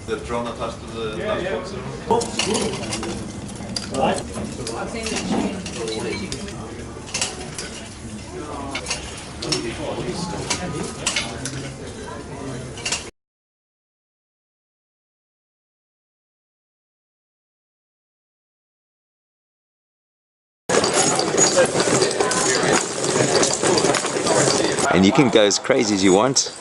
the drone attached to the lunchbox? And you can go as crazy as you want.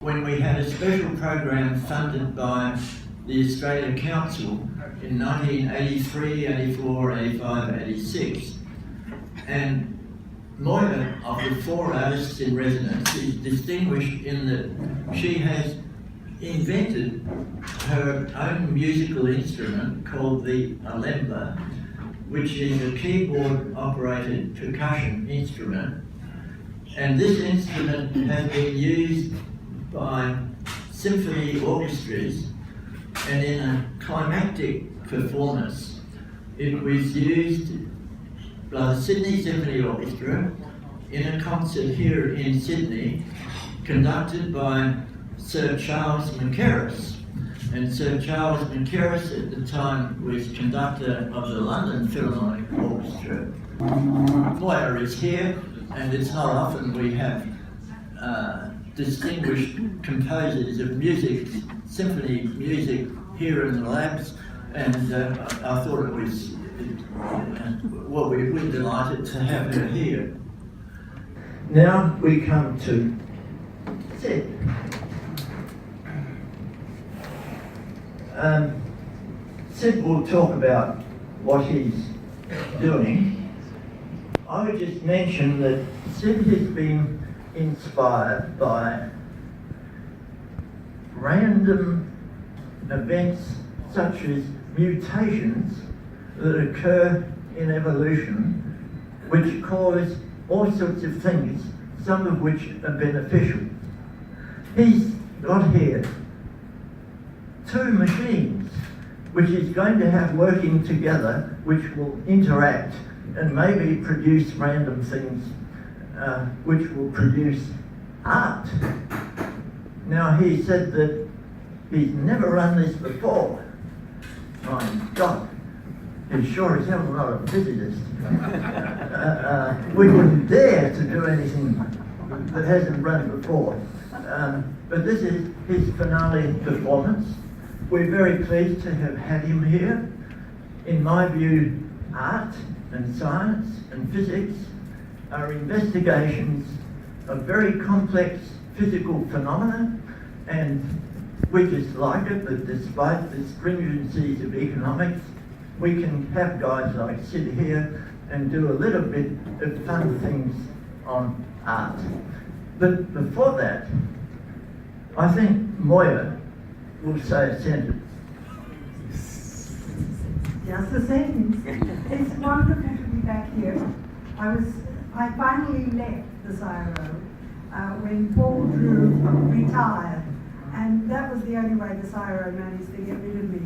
When we had a special program funded by the Australia Council in 1983, 84, 85, 86. And Moira, of the 4 artists in residence, is distinguished in that she has invented her own musical instrument called the alemba, which is a keyboard-operated percussion instrument. And this instrument has been used by symphony orchestras, and in a climactic performance it was used by the Sydney Symphony Orchestra in a concert here in Sydney conducted by Sir Charles Mackerras. And Sir Charles Mackerras at the time was conductor of the London Philharmonic Orchestra. Moira is here, and it's not often we have distinguished composers of music, symphony music, here in the labs, and I thought it was, well, we're delighted to have her here. Now we come to Sid. Sid will talk about what he's doing. I would just mention that Sid has been inspired by random events such as mutations that occur in evolution which cause all sorts of things, some of which are beneficial. He's got here 2 machines which he's going to have working together, which will interact and maybe produce random things which will produce art. Now, he said that he's never run this before. My God, he's sure as hell not a physicist. We wouldn't dare to do anything that hasn't run before. But this is his finale performance. We're very pleased to have had him here. In my view, art and science and physics are investigations of very complex physical phenomena, and we just like it that despite the stringencies of economics, we can have guys like Sid here and do a little bit of fun things on art. But before that, I think Moira will say a sentence. Just a sentence. It's wonderful to be back here. I finally left the CSIRO when Paul Drew retired, and that was the only way the CSIRO managed to get rid of me.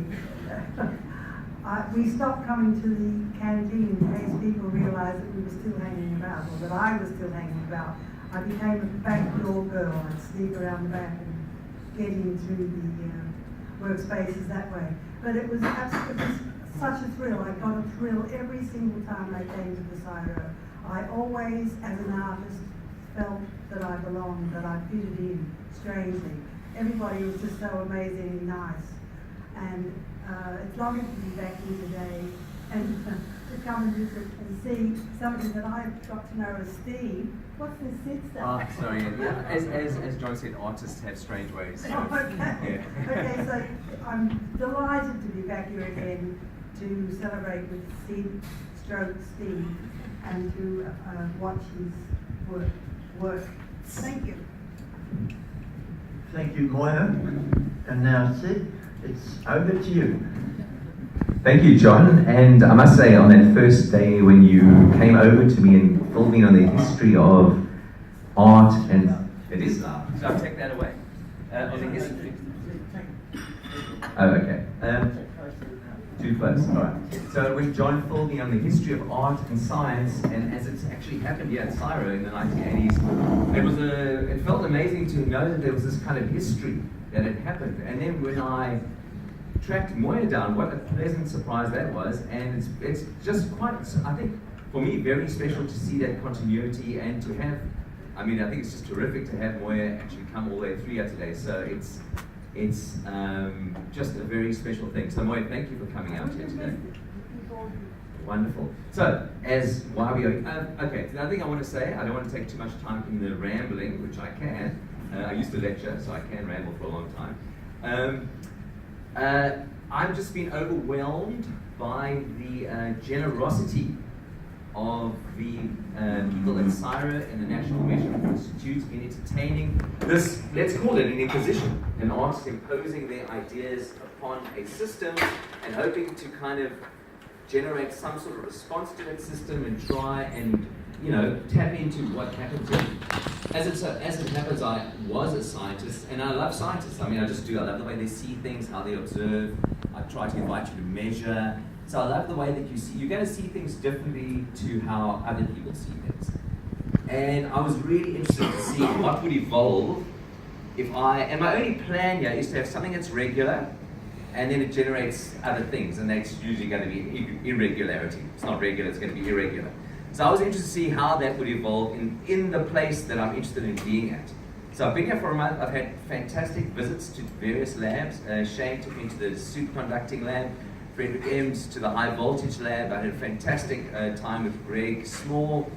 We stopped coming to the canteen in case people realised that we were still hanging about, or that I was still hanging about. I became a back door girl. I'd sneak around the back and get into the workspaces that way. But it was such a thrill. I got a thrill every single time I came to the CSIRO. I always, as an artist, felt that I belonged, that I fitted in strangely. Everybody was just so amazingly nice. And it's lovely to be back here today and to come and visit and see something that I've got to know as Steve. What's this Sid stuff? Sorry, yeah. As John said, artists have strange ways. So, okay. Yeah. Okay, so I'm delighted to be back here again to celebrate with Sid stroke Steve and to watch his work. Thank you. Thank you, Moira. And now, Sid, it's over to you. Thank you, John. And I must say, on that first day when you came over to me and filled me on the history of art and It is loud. Should I take that away? On the history. Oh, okay. Too close, all right. So when John filled me on the history of art and science, and as it's actually happened here at CSIRO in the 1980s, it felt amazing to know that there was this kind of history that had happened. And then when I tracked Moya down, what a pleasant surprise that was, and it's just quite, I think, for me, very special to see that continuity and to have, I mean, I think it's just terrific to have Moya actually come all the way through here today. So it's just a very special thing. So Moya, thank you for coming out here today. Wonderful. So, while we are, okay, the other thing I want to say, I don't want to take too much time in the rambling, which I can. I used to lecture, so I can ramble for a long time. I've just been overwhelmed by the generosity of the people at CSIRO and the National Measurement Institute in entertaining this, let's call it an imposition, an artist imposing their ideas upon a system and hoping to kind of generate some sort of response to that system and try and, you know, tap into what happens. As it happens, I was a scientist, and I love scientists. I mean, I just do. I love the way they see things, how they observe. I try to invite you to measure. So I love the way that you see. You're going to see things differently to how other people see things. And I was really interested to see what would evolve if and my only plan here is to have something that's regular, and then it generates other things, and that's usually going to be irregularity. It's not regular, it's going to be irregular. So I was interested to see how that would evolve in the place that I'm interested in being at. So I've been here for a month. I've had fantastic visits to various labs. Shane took me to the superconducting lab, Frederick Ems to the high voltage lab. I had a fantastic time with Greg Small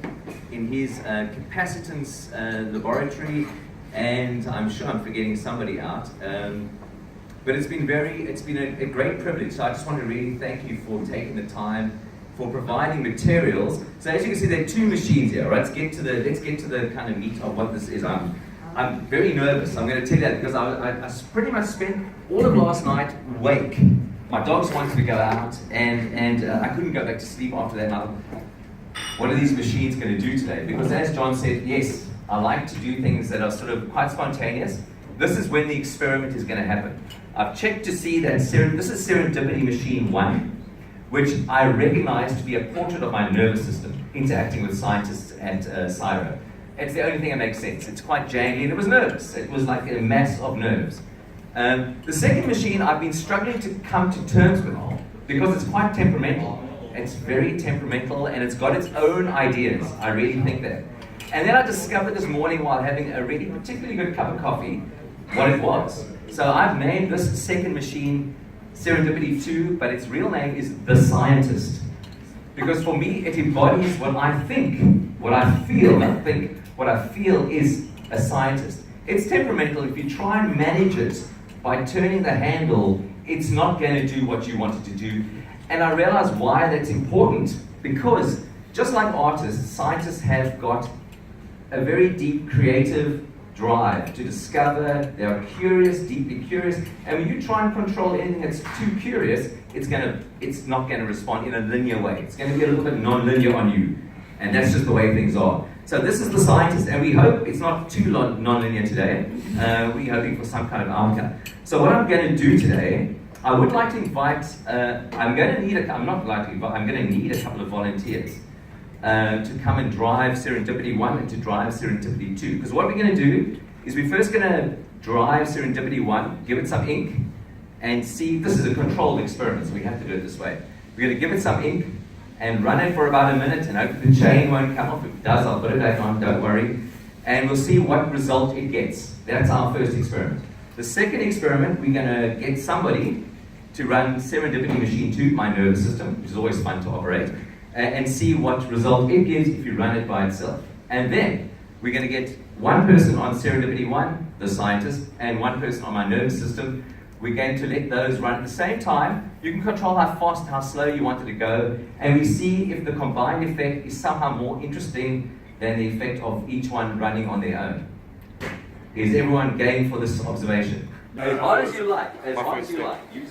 in his capacitance laboratory, and I'm sure I'm forgetting somebody out. But it's been a great privilege. So I just want to really thank you for taking the time, for providing materials. So as you can see, there are two machines here, right? Let's get to the kind of meat of what this is. I'm very nervous. I'm going to tell you that because I pretty much spent all of last night awake. My dogs wanted to go out, and I couldn't go back to sleep after that. Now, what are these machines going to do today? Because as John said, yes, I like to do things that are sort of quite spontaneous. This is when the experiment is going to happen. I've checked to see that this is Serendipity Machine 1. Which I recognize to be a portrait of my nervous system interacting with scientists at CSIRO. It's the only thing that makes sense. It's quite jangly, and it was nerves. It was like a mass of nerves. The second machine I've been struggling to come to terms with because it's quite temperamental. It's very temperamental, and it's got its own ideas. I really think that. And then I discovered this morning while having a really particularly good cup of coffee what it was. So I've named this second machine Serendipity 2, but its real name is The Scientist. Because for me, it embodies what I think, what I feel. What I feel is a scientist. It's temperamental. If you try and manage it by turning the handle, it's not going to do what you want it to do. And I realize why that's important, because just like artists, scientists have got a very deep creative drive to discover. They are curious, deeply curious, and when you try and control anything that's too curious, it's not going to respond in a linear way. It's going to be a little bit non-linear on you, and that's just the way things are. So this is the scientist, and we hope it's not too non-linear today. We're hoping for some kind of outcome. So what I'm going to do today, I would like to invite. I'm going to need a couple of volunteers. To come and drive Serendipity 1 and to drive Serendipity 2. Because what we're going to do is we're first going to drive Serendipity 1, give it some ink, and see, this is a controlled experiment, so we have to do it this way. We're going to give it some ink and run it for about a minute and hope the chain won't come off. If it does, I'll put it back on, don't worry. And we'll see what result it gets. That's our first experiment. The second experiment, we're going to get somebody to run Serendipity Machine 2, my nervous system, which is always fun to operate, and see what result it gives if you run it by itself. And then we're going to get one person on Serendipity 1, the scientist, and one person on my nervous system. We're going to let those run at the same time. You can control how fast, how slow you want it to go, and we see if the combined effect is somehow more interesting than the effect of each one running on their own. Is everyone game for this observation? As hard as you like. As hard as you like. You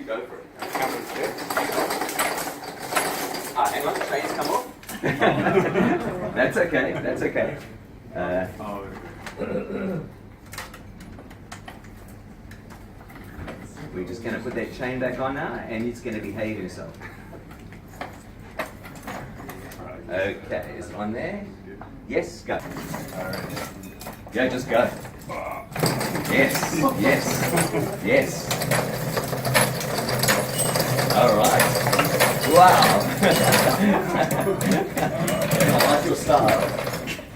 go for it. Hang on, chains come off. That's okay. We're just going to put that chain back on now, and he's going to behave himself. Okay, it's on there. Yes, go. Yeah, just go. Yes, yes, yes. All right. Wow. I like your style.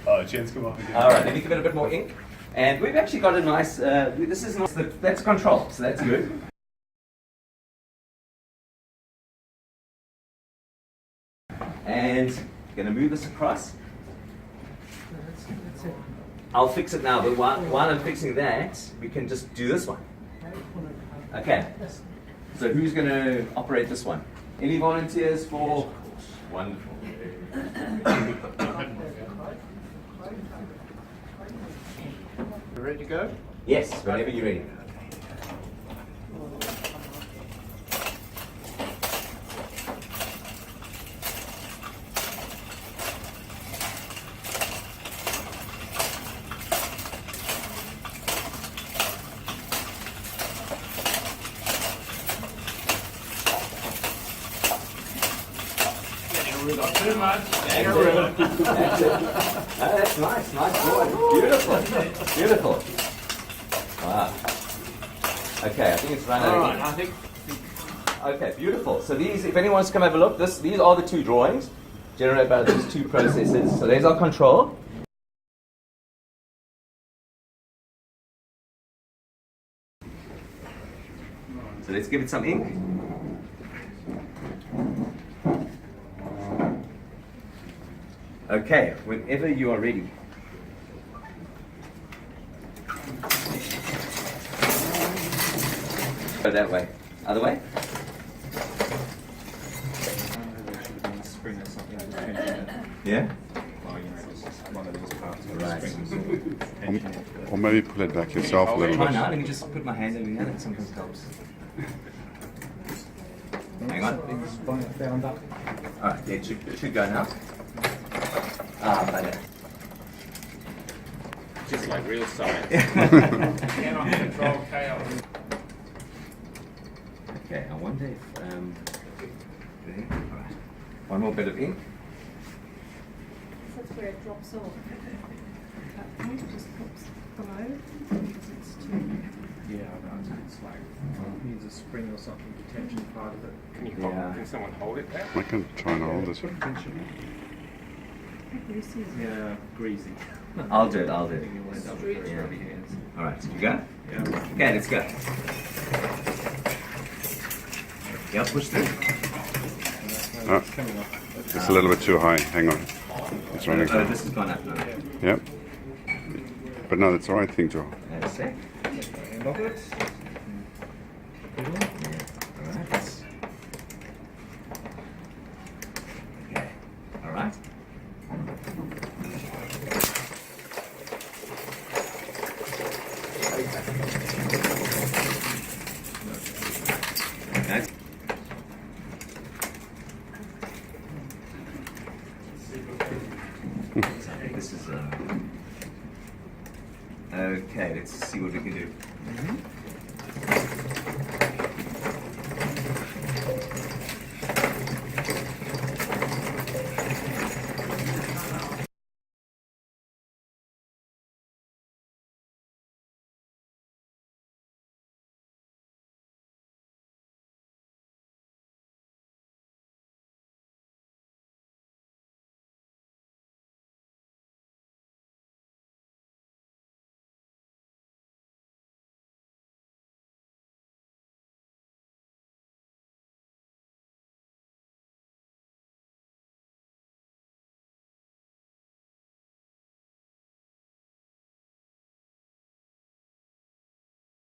Oh, chance come up again. All right, let me give it a bit more ink. And we've actually got a nice, this is nice, that's control, so that's good. And going to move this across. I'll fix it now, but while I'm fixing that, we can just do this one. Okay. So who's going to operate this one? Any volunteers for? Wonderful. You ready to go? Yes, whenever you're ready. Not too much. That's it. Oh, that's nice, nice boy. Beautiful, beautiful. Wow. Okay, I think it's run out. All right, I think. Okay, beautiful. So these, if anyone wants to come have a look, these are the two drawings generated by these two processes. So there's our control. So let's give it some ink. Okay, whenever you are ready. Go that way. Other way? Yeah? Or maybe pull it back yourself a little Try bit. now, let me just put my hand in there, that sometimes helps. Hang on. Alright, yeah, it should go now. Better. Just like real science. Cannot control chaos. Okay, I wonder if, alright. One more bit of ink. That's where it drops off. That point just drops below because it's too. Yeah, I know. It's like needs a spring or something to tension part of it. Can you Yeah. can someone hold it there? I can try and hold this. Greasy. Yeah, greasy. I'll do it. I think you want to double press Yeah. rubby hands. Alright, you go? Yeah. Okay, let's go. Yeah, push through. Ah, It's coming off. it's a little bit too high. Hang on. It's running. Oh, this has gone up now. Yep. But no, that's the right thing, Joe. That's it. End of it. Alright. Okay. Alright. Okay. So I think this is okay, let's see what we can do.